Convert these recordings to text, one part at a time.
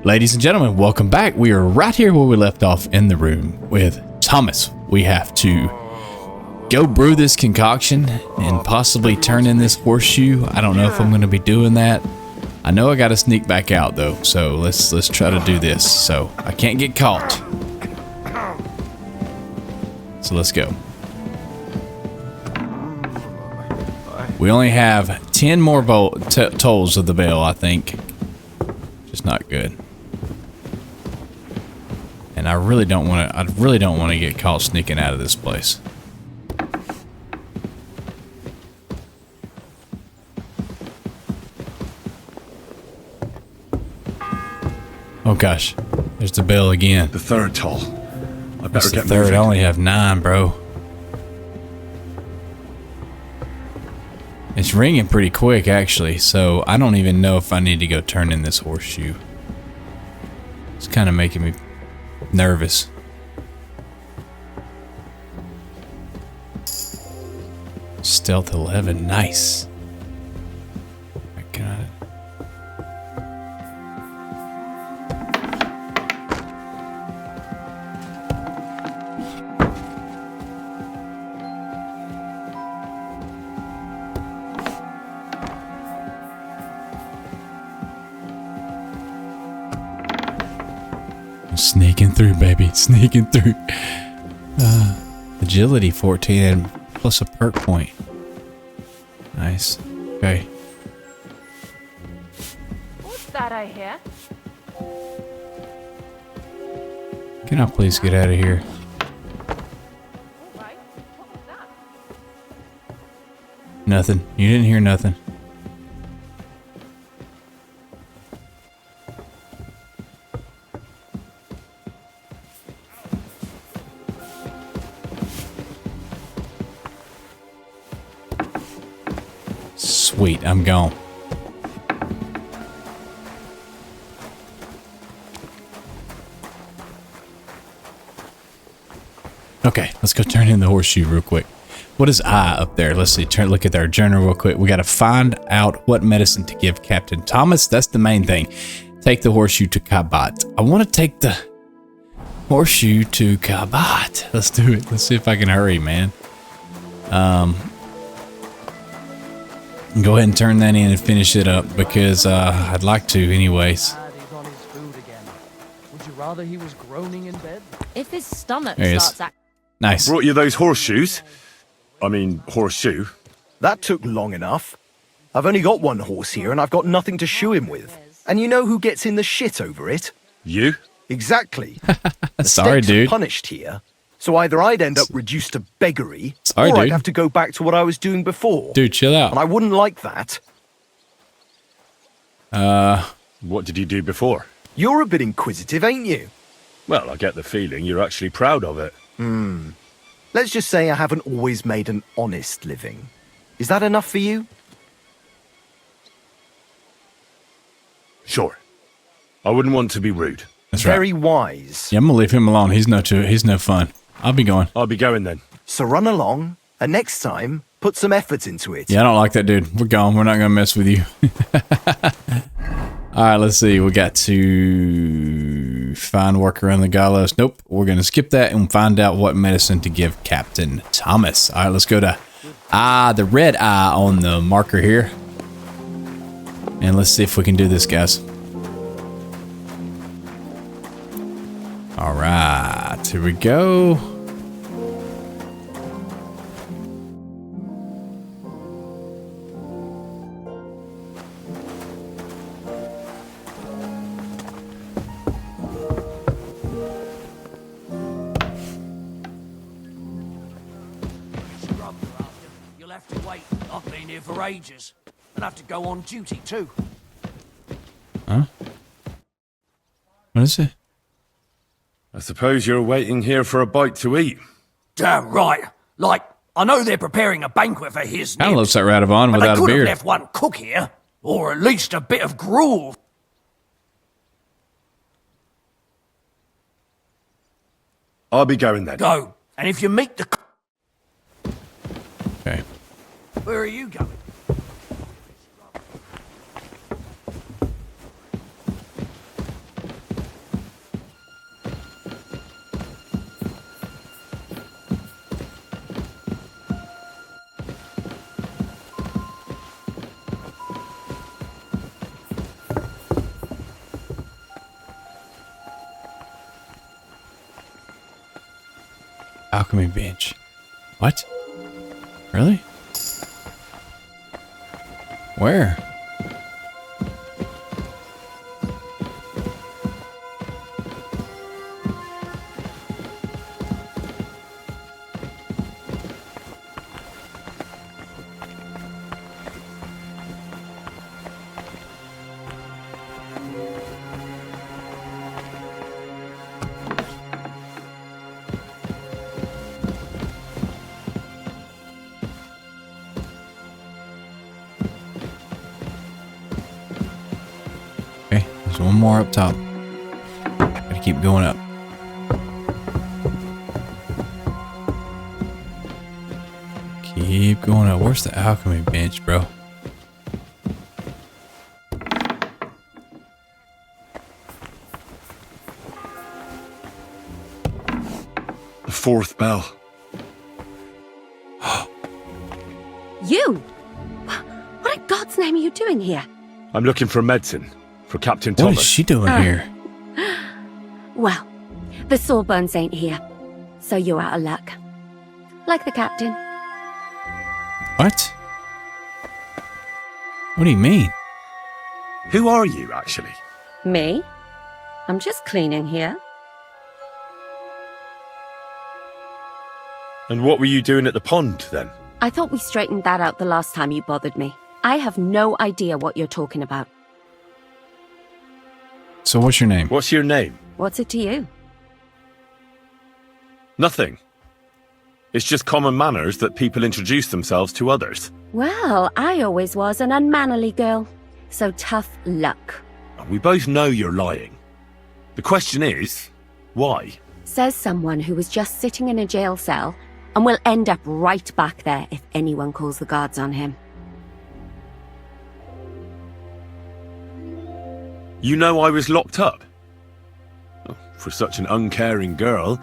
Ladies and gentlemen, welcome back. We are right here where we left off in the room with Thomas. We have to go brew this concoction and possibly turn in this horseshoe. I don't know if I'm going to be doing that. I know I got to sneak back out though, so let's try to do this so I can't get caught. So let's go. We only have 10 more tolls of the bell, I think. Just not good. And I really don't want to get caught sneaking out of this place. Oh gosh, there's the bell again. The third toll. I better get third. moving. I only have 9, bro. It's ringing pretty quick, actually, so I don't even know if I need to go turn in this horseshoe. It's kind of making me nervous. Stealth 11, nice. I got it. Sneaking through, baby. Sneaking through. Agility 14 and plus a perk point. Nice. Okay. What's that I hear? Can I please get out of here? Alright, what was that? Nothing. You didn't hear nothing. Sweet, I'm gone. Okay, let's go turn in the horseshoe real quick. What is I up there? Let's see, look at our journal real quick. We got to find out what medicine to give Captain Thomas. That's the main thing. Take the horseshoe to Kabat. I want to take the horseshoe to Kabat. Let's do it. Let's see if I can hurry, man. Go ahead and turn that in and finish it up because I'd like to anyways. He's on his food again. Would you rather he was groaning in bed? If his stomach There he is. starts acting. Nice. Brought you those horseshoes. I mean, horseshoe. That took long enough. I've only got one horse here and I've got nothing to shoe him with. And you know who gets in the shit over it? You? Exactly. The Sorry, stakes are dude. punished here. So either I'd end up reduced to beggary, Sorry, or dude. I'd have to go back to what I was doing before. Dude, chill out. And I wouldn't like that. What did you do before? You're a bit inquisitive, ain't you? Well, I get the feeling you're actually proud of it. Let's just say I haven't always made an honest living. Is that enough for you? Sure. I wouldn't want to be rude. That's Very right. wise. Yeah, I'm gonna leave him alone. He's no fun. I'll be going. I'll be going then. So run along, and next time, put some effort into it. Yeah, I don't like that dude. We're gone. We're not gonna mess with you. Alright, let's see. We got to find work around the gallows. Nope. We're gonna skip that and find out what medicine to give Captain Thomas. Alright, let's go to the red eye on the marker here. And let's see if we can do this, guys. Alright, here we go. You'll have to wait. I've been here for ages. And have to go on duty too. Huh? What is it? I suppose you're waiting here for a bite to eat. Damn right. Like, I know they're preparing a banquet for his Kind of looks nibs, like Radavon but without they a could have beard. left one cook here. Or at least a bit of gruel. I'll be going then. Go. And if you meet the... Okay. Where are you going? alchemy bench. What? Really? Where? Okay, there's one more up top. Gotta keep going up. Keep going up. Where's the alchemy bench, bro? The fourth bell. You? What in God's name are you doing here? I'm looking for medicine for Captain What Thomas. is she doing here? Well, the Sawbones ain't here, so you're out of luck. Like the captain. What? What do you mean? Who are you, actually? Me? I'm just cleaning here. And what were you doing at the pond, then? I thought we straightened that out the last time you bothered me. I have no idea what you're talking about. So what's your name? What's your name? What's it to you? Nothing. It's just common manners that people introduce themselves to others. Well, I always was an unmannerly girl, so tough luck. We both know you're lying. The question is, why? Says someone who was just sitting in a jail cell and will end up right back there if anyone calls the guards on him. You know I was locked up? Oh, for such an uncaring girl,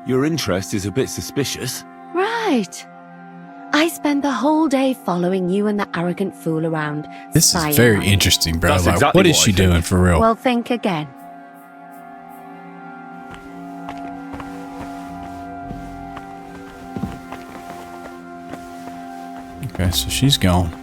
your interest is a bit suspicious. Right. I spend the whole day following you and the arrogant fool around. This is spying very on you. interesting, bro. That's Like, exactly what is what she I think. doing for real? Well, think again. Okay, so she's gone.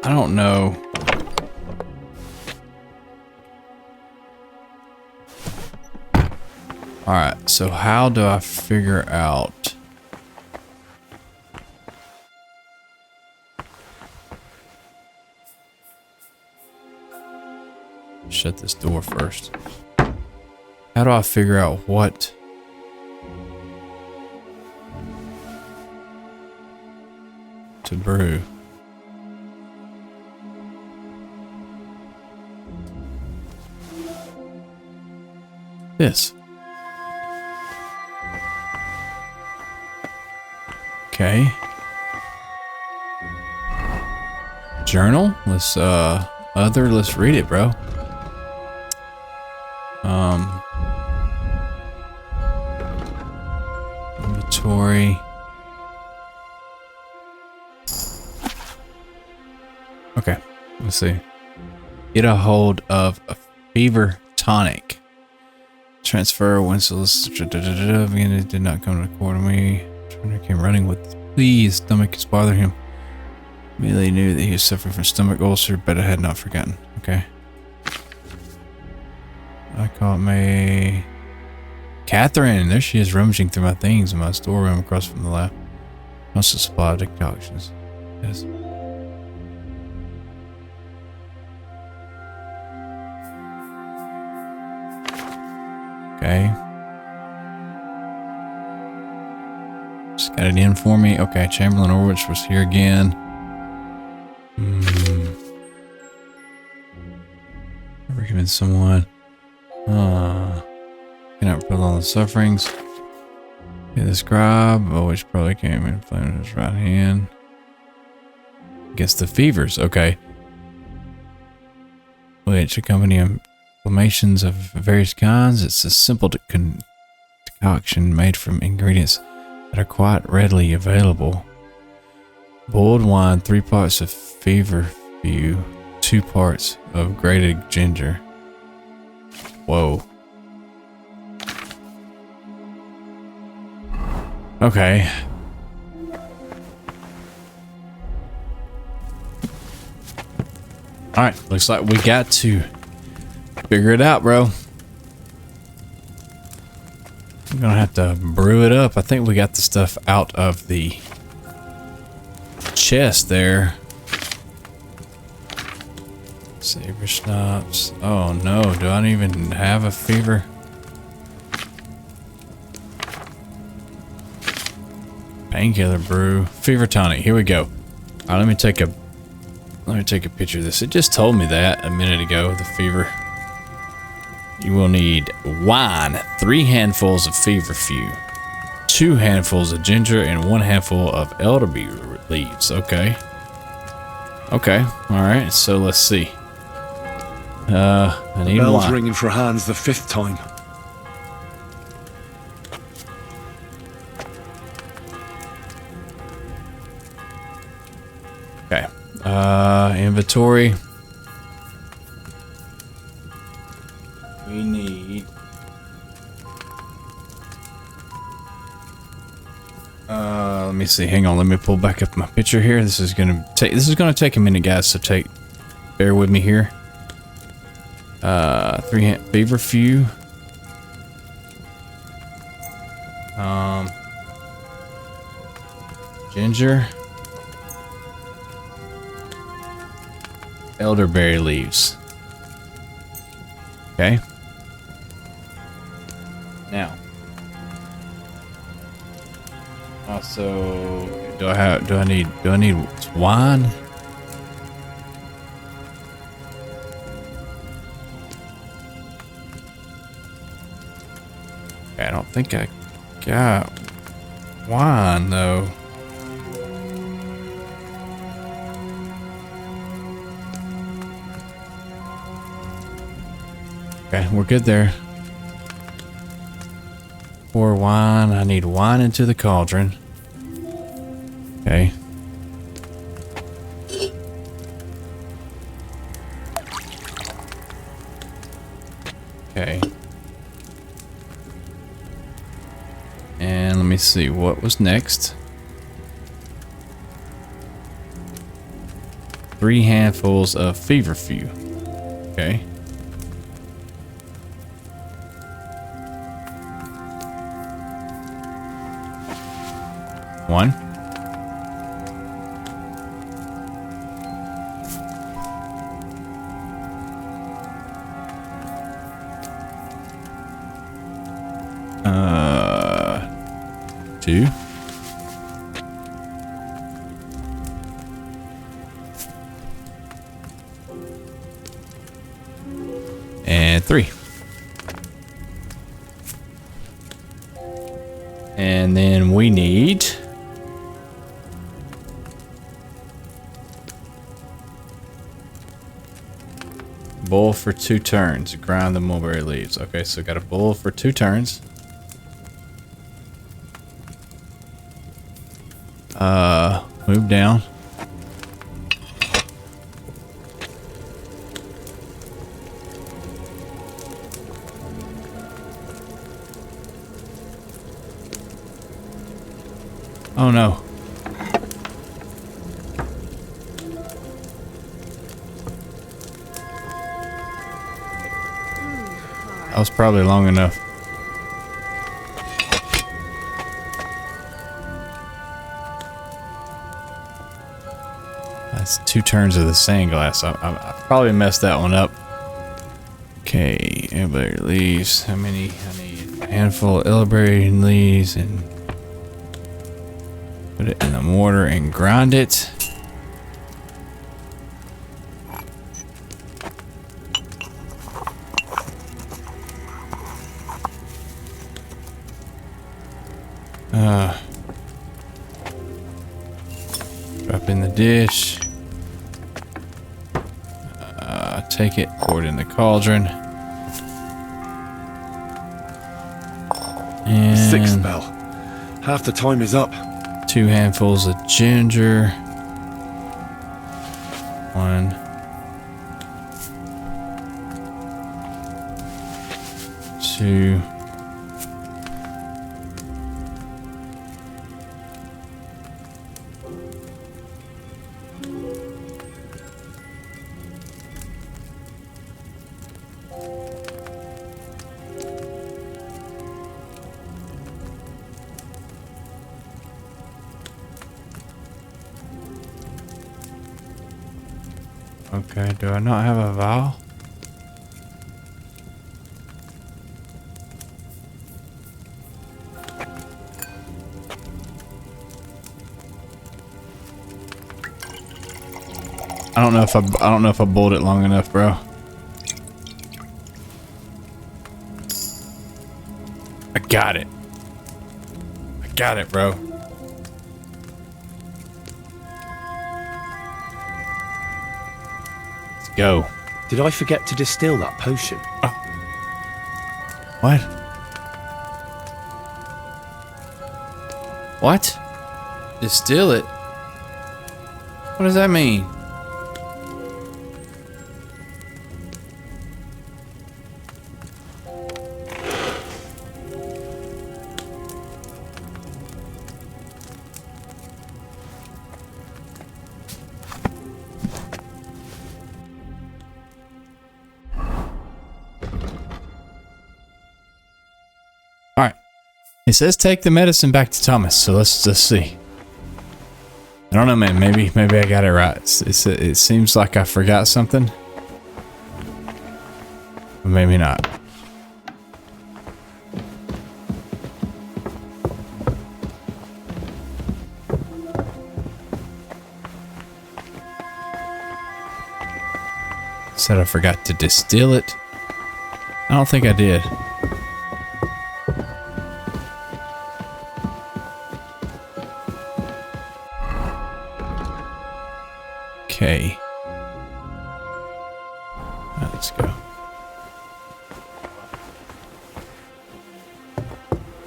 I don't know. Alright, so how do I figure out... Shut this door first. How do I figure out what to brew? This. Okay. Journal? Let's let's read it, bro. Inventory. Okay, let's see. Get a hold of a fever tonic. Transfer when solicitor did not come to court me. Turner came running with please. Stomach is bothering him. Immediately knew that he was suffering from stomach ulcer, but I had not forgotten. Okay. I caught me. Catherine! There she is, rummaging through my things in my storeroom across from the lab. Must have supplied decoctions. Yes. Okay. Just got it in for me. Okay, Chamberlain Orwich was here again. Recommend someone. Cannot prolong the sufferings. Yeah, the scribe, which probably came in flamed his right hand. Guess the fevers, okay. Which accompany inflammations of various kinds. It's a simple concoction made from ingredients that are quite readily available. Boiled wine, 3 parts of feverfew, 2 parts of grated ginger. Whoa. Okay. Alright, looks like we got to figure it out, bro. I'm gonna have to brew it up. I think we got the stuff out of the chest there. Saber schnapps. Oh no, do I even have a fever? Painkiller brew. Fever tonic. Here we go. Alright, let me take a picture of this. It just told me that a minute ago, the fever. You will need wine, 3 handfuls of feverfew, 2 handfuls of ginger, and 1 handful of elderberry leaves. Okay. Okay. Alright, so let's see. I need Bell's wine. ringing for HANS the 5th time. Okay. Inventory. We need let me see. Hang on, let me pull back up my picture here. This is gonna take a minute, guys, so bear with me here. 3 feverfew. Ginger. Elderberry leaves. Okay. Now. Also, do I need wine? I don't think I got wine though. Okay, we're good there. Pour wine. I need wine into the cauldron. Okay. Okay. And let me see what was next. 3 handfuls of feverfew. Okay. One. Two. And 3. And then we need boil for 2 turns. Grind the mulberry leaves. Okay, so got a boil for 2 turns. Move down. Oh no. That was probably long enough. That's 2 turns of the sand glass. I probably messed that one up. Okay, elderberry leaves. How many? I need a handful of elderberry leaves and put it in the mortar and grind it. Drop in the dish. Take it, pour it in the cauldron. And 6th bell. Half the time is up. 2 handfuls of ginger. 1. Two. Okay, do I not have a vial? I don't know if I boiled it long enough, bro. I got it. I got it, bro. Let's go. Did I forget to distill that potion? What? What? Distill it? What does that mean? It says take the medicine back to Thomas, so let's just see. I don't know, man. Maybe I got it right. It seems like I forgot something, but maybe not. Said I forgot to distill it. I don't think I did. Okay. Let's go.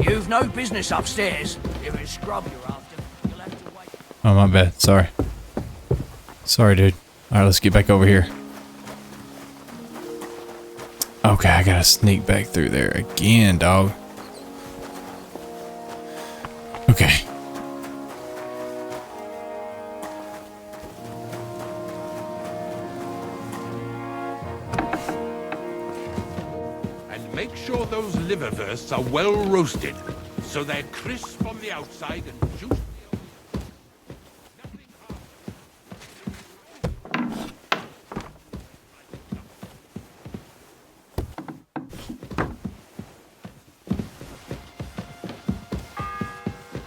You've no business upstairs. If it's scrub you're after, you'll have to wait. Oh, my bad. Sorry. Sorry, dude. Alright, let's get back over here. Okay, I gotta sneak back through there again, dog. Okay. And make sure those liverwursts are well roasted, so they're crisp on the outside and juicy.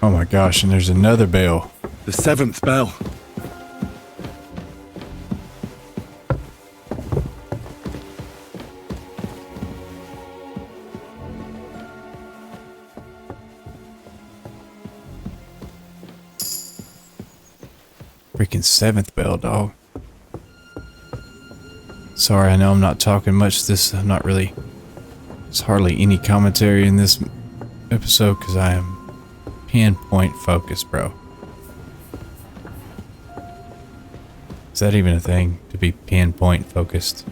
Oh my gosh, and there's another bell. The 7th bell. Freaking 7th bell, dog. Sorry, I know I'm not talking much. I'm not really. There's hardly any commentary in this episode because I am pinpoint focused, bro. Is that even a thing, to be pinpoint focused?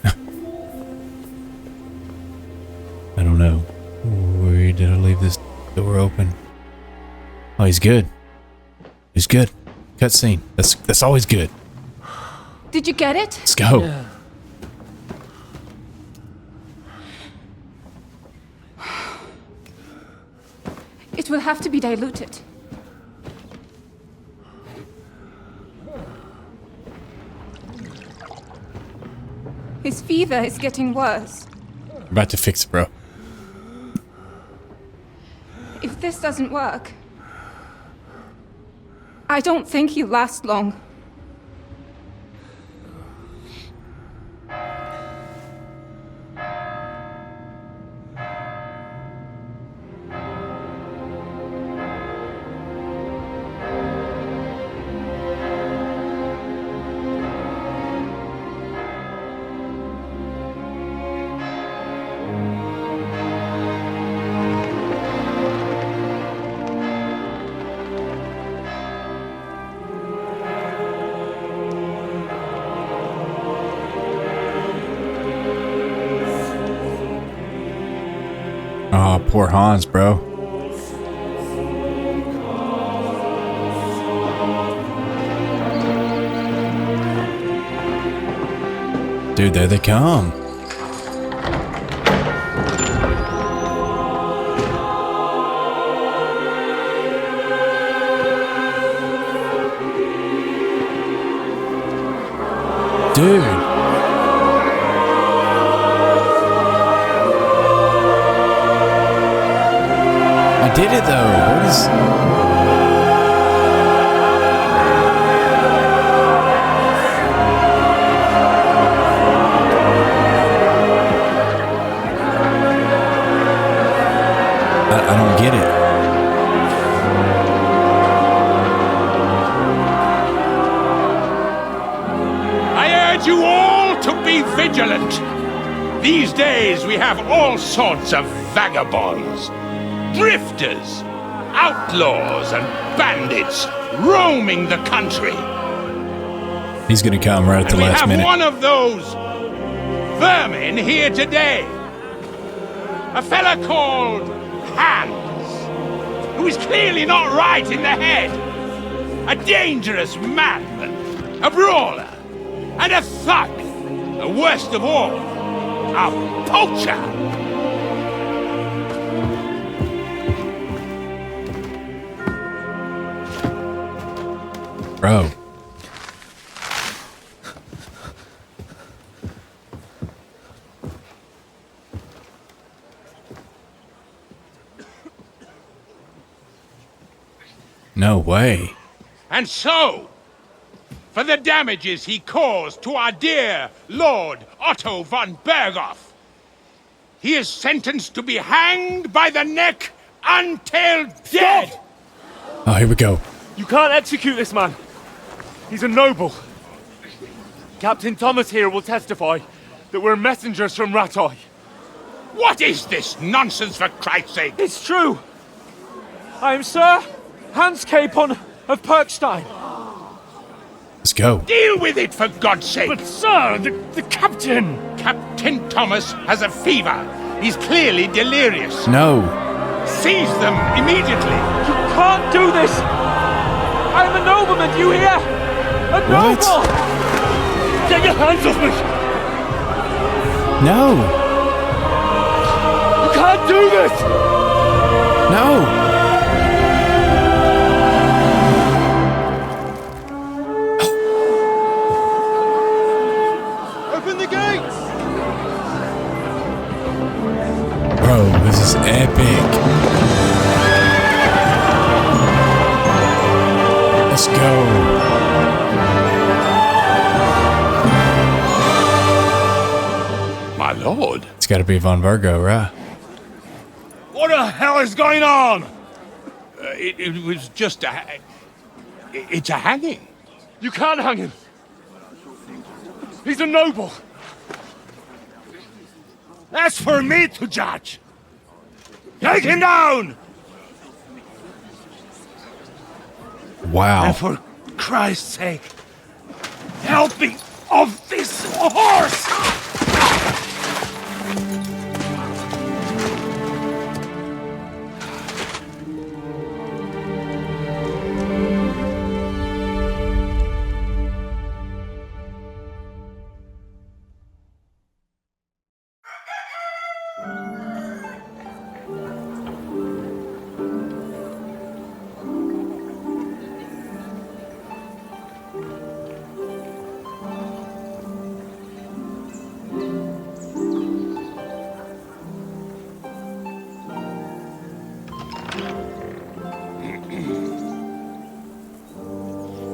I don't know. Where did I leave this door open? Oh, he's good. He's good. Cutscene. That's always good. Did you get it? Let's go. Yeah. It will have to be diluted. His fever is getting worse. About to fix it, bro. If this doesn't work, I don't think he'll last long. Oh, poor Hans, bro. Dude, there they come. Dude. I did it though. What is... I don't get it. I urge you all to be vigilant. These days we have all sorts of vagabonds, drifters, outlaws, and bandits roaming the country. He's gonna come right at the last minute. We have one of those vermin here today. A fella called HANS, who is clearly not right in the head. A dangerous madman, a brawler, and a thug. The worst of all, a poacher. Bro. No way. And so, for the damages he caused to our dear Lord Otto von Berghoff, he is sentenced to be hanged by the neck until dead. Oh, here we go. You can't execute this man. He's a noble. Captain Thomas here will testify that we're messengers from Rattay. What is this nonsense, for Christ's sake? It's true. I am Sir Hans Capon of Perkstein. Let's go. Deal with it, for God's sake! But sir, the captain! Captain Thomas has a fever. He's clearly delirious. No. Seize them immediately. You can't do this! I am a nobleman, do you hear? A noble! Get your hands off me! No. You can't do this! No. Open the gates! Bro, this is epic. Let's go. My lord. It's got to be Von Virgo, right? What the hell is going on? It was just a... It's a hanging. You can't hang him. He's a noble. That's for me to judge. Take him down! Wow. And for Christ's sake, help me off this horse!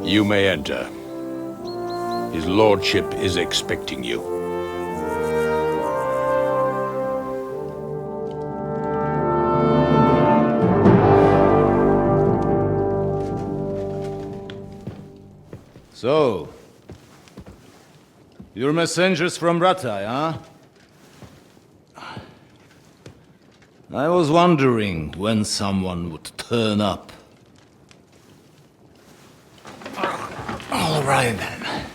You may enter. His lordship is expecting you. So, you're messengers from Rattay, huh? I was wondering when someone would turn up. All right, then.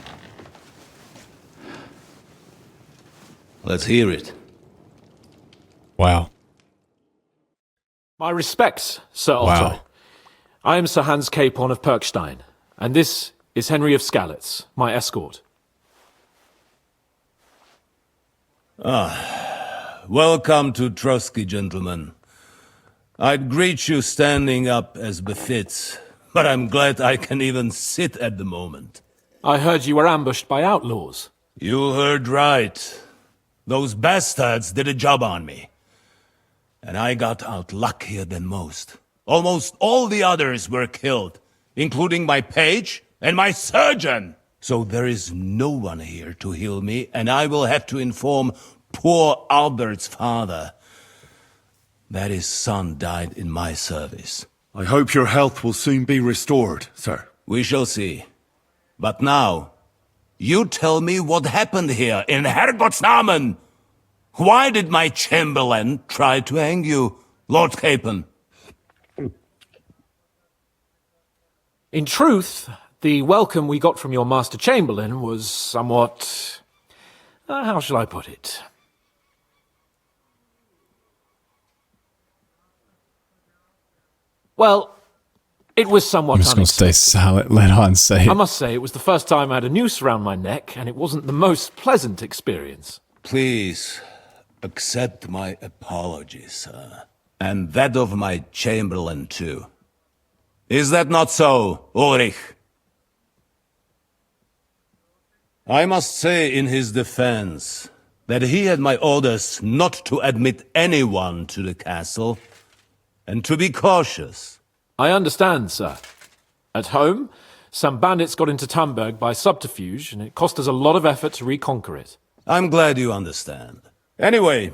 Let's hear it. Wow. My respects, Sir Otto. Wow. I am Sir Hans Capon of Perkstein, and this is Henry of Skalitz, my escort. Welcome to Trotsky, gentlemen. I'd greet you standing up as befits, but I'm glad I can even sit at the moment. I heard you were ambushed by outlaws. You heard right. Those bastards did a job on me. And I got out luckier than most. Almost all the others were killed, including my page and my surgeon. So there is no one here to heal me, and I will have to inform poor Albert's father that his son died in my service. I hope your health will soon be restored, sir. We shall see. But now, you tell me what happened here in Herrgottsnamen. Why did my chamberlain try to hang you, Lord Capon? In truth, the welcome we got from your Master Chamberlain was somewhat... how shall I put it? Well, it was somewhat I'm just going to stay silent. Let Han say it. I must say, it was the first time I had a noose around my neck, and it wasn't the most pleasant experience. Please, accept my apologies, sir. And that of my chamberlain, too. Is that not so, Ulrich? I must say in his defense that he had my orders not to admit anyone to the castle, and to be cautious. I understand, sir. At home, some bandits got into Tamberg by subterfuge, and it cost us a lot of effort to reconquer it. I'm glad you understand. Anyway,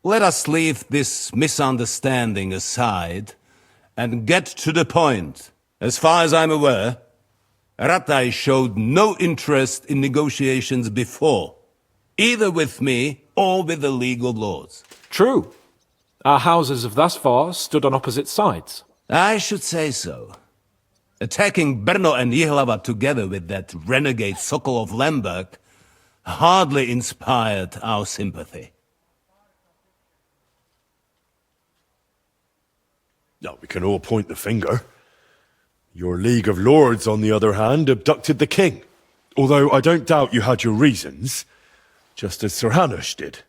let us leave this misunderstanding aside and get to the point. As far as I'm aware, Ratai showed no interest in negotiations before, either with me or with the League of Lords. True. Our houses have thus far stood on opposite sides. I should say so. Attacking Brno and Jihlava together with that renegade Sokol of Lemberg hardly inspired our sympathy. No, we can all point the finger. Your League of Lords, on the other hand, abducted the king. Although I don't doubt you had your reasons, just as Sir Hanush did.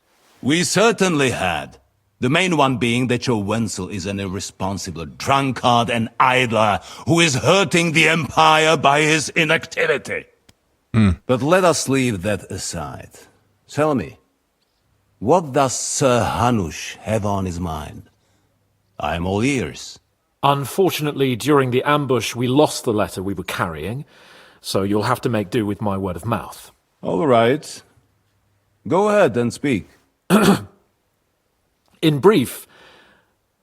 We certainly had. The main one being that your Wenzel is an irresponsible drunkard and idler who is hurting the Empire by his inactivity. But let us leave that aside. Tell me, what does Sir Hanush have on his mind? I am all ears. Unfortunately, during the ambush, we lost the letter we were carrying, so you'll have to make do with my word of mouth. All right. Go ahead and speak. In brief,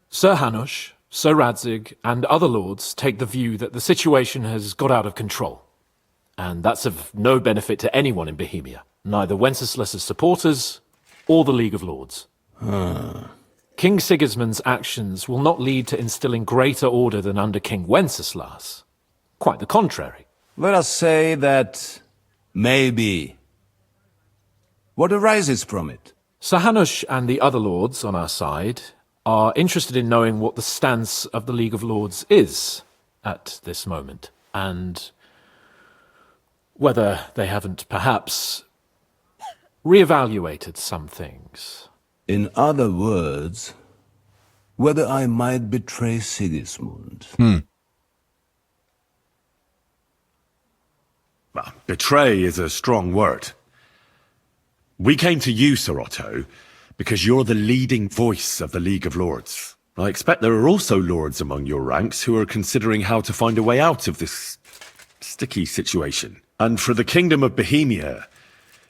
Sir Hanush, Sir Radzig, and other lords take the view that the situation has got out of control. And that's of no benefit to anyone in Bohemia, neither Wenceslas's supporters or the League of Lords. King Sigismund's actions will not lead to instilling greater order than under King Wenceslas. Quite the contrary. Let us say that maybe. What arises from it? Sir Hanush and the other lords on our side are interested in knowing what the stance of the League of Lords is at this moment, and whether they haven't perhaps reevaluated some things. In other words, whether I might betray Sigismund. Well, betray is a strong word. We came to you, Sir Otto, because you're the leading voice of the League of Lords. I expect there are also lords among your ranks who are considering how to find a way out of this sticky situation. And for the Kingdom of Bohemia,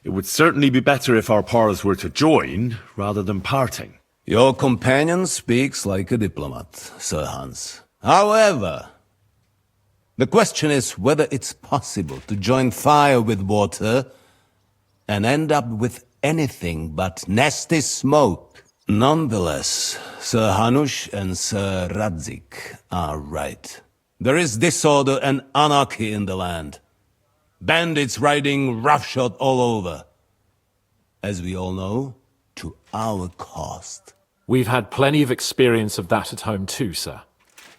it would certainly be better if our powers were to join rather than parting. Your companion speaks like a diplomat, Sir Hans. However, the question is whether it's possible to join fire with water and end up with anything but nasty smoke. Nonetheless, Sir Hanush and Sir Radzig are right. There is disorder and anarchy in the land. Bandits riding roughshod all over. As we all know, to our cost. We've had plenty of experience of that at home too, sir.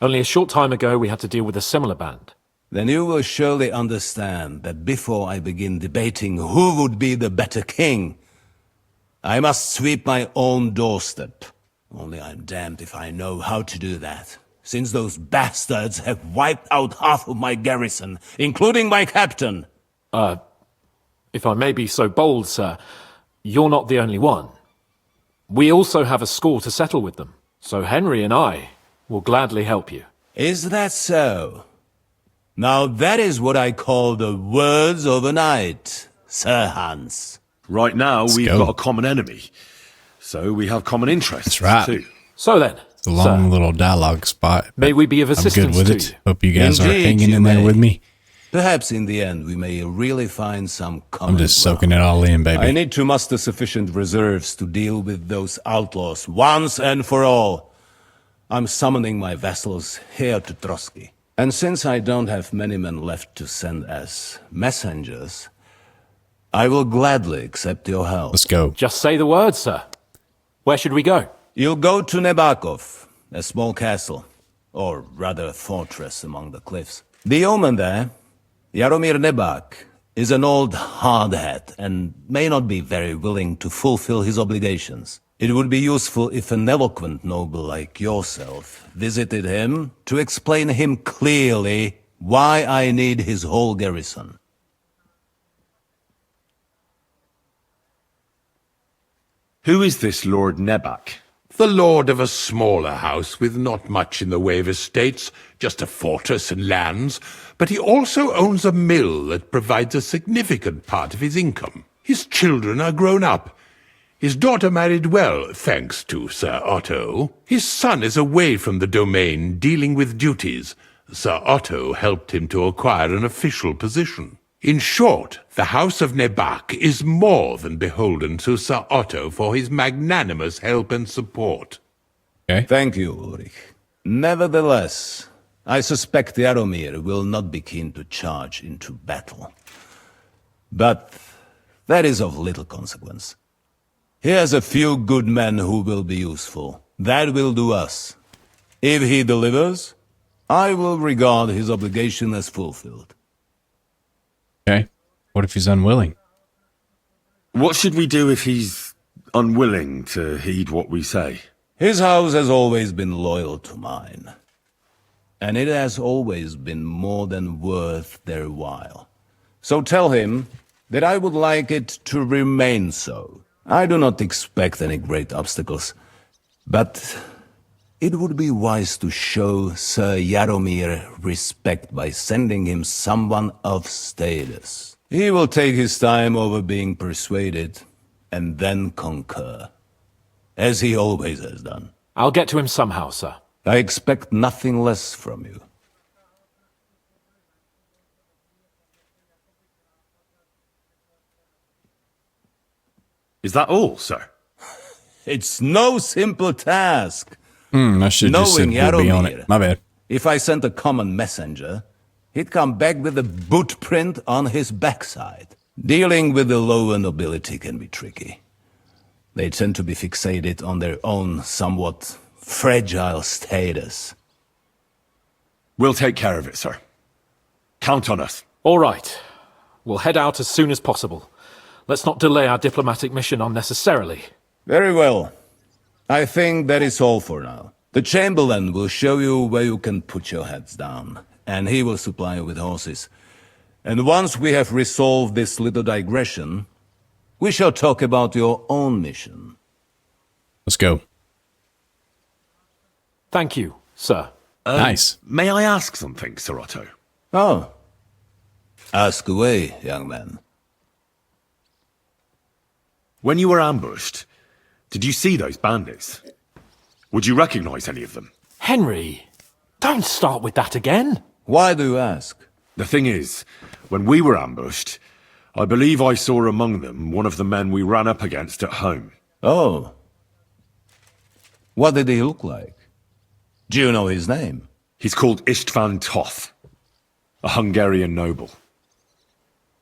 Only a short time ago we had to deal with a similar band. Then you will surely understand that before I begin debating who would be the better king, I must sweep my own doorstep. Only I'm damned if I know how to do that, since those bastards have wiped out half of my garrison, including my captain. If I may be so bold, sir, you're not the only one. We also have a score to settle with them, so Henry and I will gladly help you. Is that so? Now that is what I call the words of a knight, Sir Hans. Right now, we've go. got a common enemy. So we have common interests, That's right. too. So then, It's a long sir, little dialogue spot. may we be of I'm good assistance with to it. you? Hope you guys are Indeed, hanging you in there may. with me. Perhaps in the end we may really find some common I'm just ground. soaking it all in, baby. I need to muster sufficient reserves to deal with those outlaws once and for all. I'm summoning my vassals here to Trotsky. And since I don't have many men left to send as messengers, I will gladly accept your help. Let's go. Just say the word, sir. Where should we go? You'll go to Nebakov, a small castle, or rather a fortress among the cliffs. The yeoman there, Jaromir Nebak, is an old hardhat and may not be very willing to fulfill his obligations. It would be useful if an eloquent noble like yourself visited him to explain him clearly why I need his whole garrison. Who is this Lord Nebak? The lord of a smaller house with not much in the way of estates, just a fortress and lands, but he also owns a mill that provides a significant part of his income. His children are grown up. His daughter married well, thanks to Sir Otto. His son is away from the domain, dealing with duties. Sir Otto helped him to acquire an official position. In short, the House of Nebak is more than beholden to Sir Otto for his magnanimous help and support. Okay. Thank you, Ulrich. Nevertheless, I suspect Jaromir will not be keen to charge into battle. But that is of little consequence. He has a few good men who will be useful. That will do us. If he delivers, I will regard his obligation as fulfilled. Okay. What if he's unwilling? What should we do if he's unwilling to heed what we say? His house has always been loyal to mine. And it has always been more than worth their while. So tell him that I would like it to remain so. I do not expect any great obstacles, but it would be wise to show Sir Jaromir respect by sending him someone of status. He will take his time over being persuaded, and then concur, as he always has done. I'll get to him somehow, sir. I expect nothing less from you. Is that all, sir? It's no simple task. I should just said Knowing we'll be on Jaromir. it. My bad. If I sent a common messenger, he'd come back with a boot print on his backside. Dealing with the lower nobility can be tricky. They tend to be fixated on their own somewhat fragile status. We'll take care of it, sir. Count on us. All right. We'll head out as soon as possible. Let's not delay our diplomatic mission unnecessarily. Very well. I think that is all for now. The Chamberlain will show you where you can put your heads down, and he will supply you with horses. And once we have resolved this little digression, we shall talk about your own mission. Let's go. Thank you, sir. Nice. May I ask something, Sir Otto? Oh. Ask away, young man. When you were ambushed, did you see those bandits? Would you recognize any of them? Henry, don't start with that again. Why do you ask? The thing is, when we were ambushed, I believe I saw among them one of the men we ran up against at home. Oh. What did he look like? Do you know his name? He's called Istvan Toth, a Hungarian noble.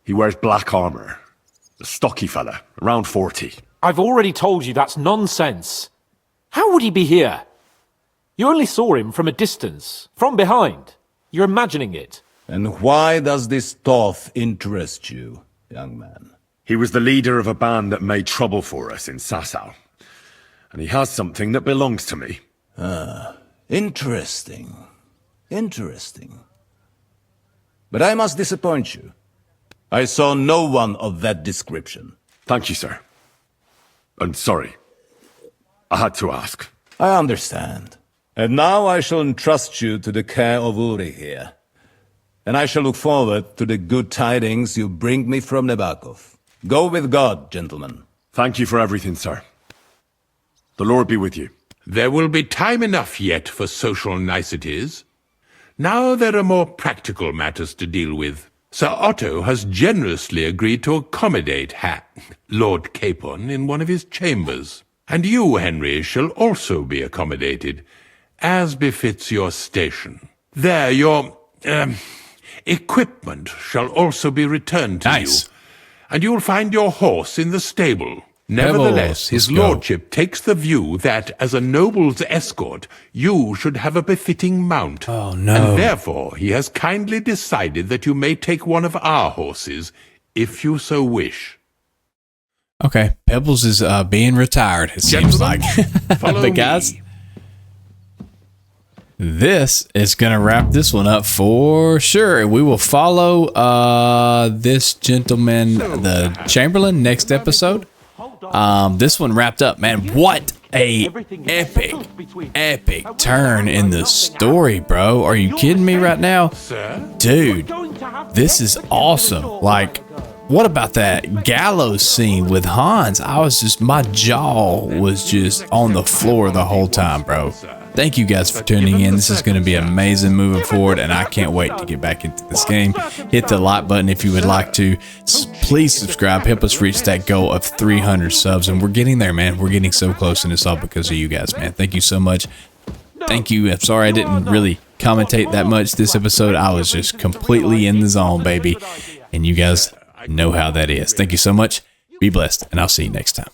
He wears black armor. A stocky fella, around 40. I've already told you that's nonsense. How would he be here? You only saw him from a distance, from behind. You're imagining it. And why does this Thoth interest you, young man? He was the leader of a band that made trouble for us in Sasau. And he has something that belongs to me. Interesting. Interesting. But I must disappoint you. I saw no one of that description. Thank you, sir. And sorry. I had to ask. I understand. And now I shall entrust you to the care of Uri here. And I shall look forward to the good tidings you bring me from Nebakov. Go with God, gentlemen. Thank you for everything, sir. The Lord be with you. There will be time enough yet for social niceties. Now there are more practical matters to deal with. Sir Otto has generously agreed to accommodate Lord Capon in one of his chambers. And you, Henry, shall also be accommodated, as befits your station. There, your, equipment shall also be returned to you. And you'll find your horse in the stable. Nevertheless, his lordship takes the view that, as a noble's escort, you should have a befitting mount. Oh, no. And therefore, he has kindly decided that you may take one of our horses, if you so wish. Okay, Pebbles is being retired, it seems like. But guys, this is going to wrap this one up for sure. We will follow this gentleman, the Chamberlain, next episode. This one wrapped up, man. What a epic turn in the story, bro. Are you kidding me right now? Dude, this is awesome. Like, what about that gallows scene with Hans? My jaw was just on the floor the whole time, bro. Thank you guys for tuning in. This is going to be amazing moving forward, and I can't wait to get back into this game. Hit the like button if you would like to. Please subscribe. Help us reach that goal of 300 subs, and we're getting there, man. We're getting so close, and it's all because of you guys, man. Thank you so much. Thank you. I'm sorry I didn't really commentate that much this episode. I was just completely in the zone, baby, and you guys know how that is. Thank you so much. Be blessed, and I'll see you next time.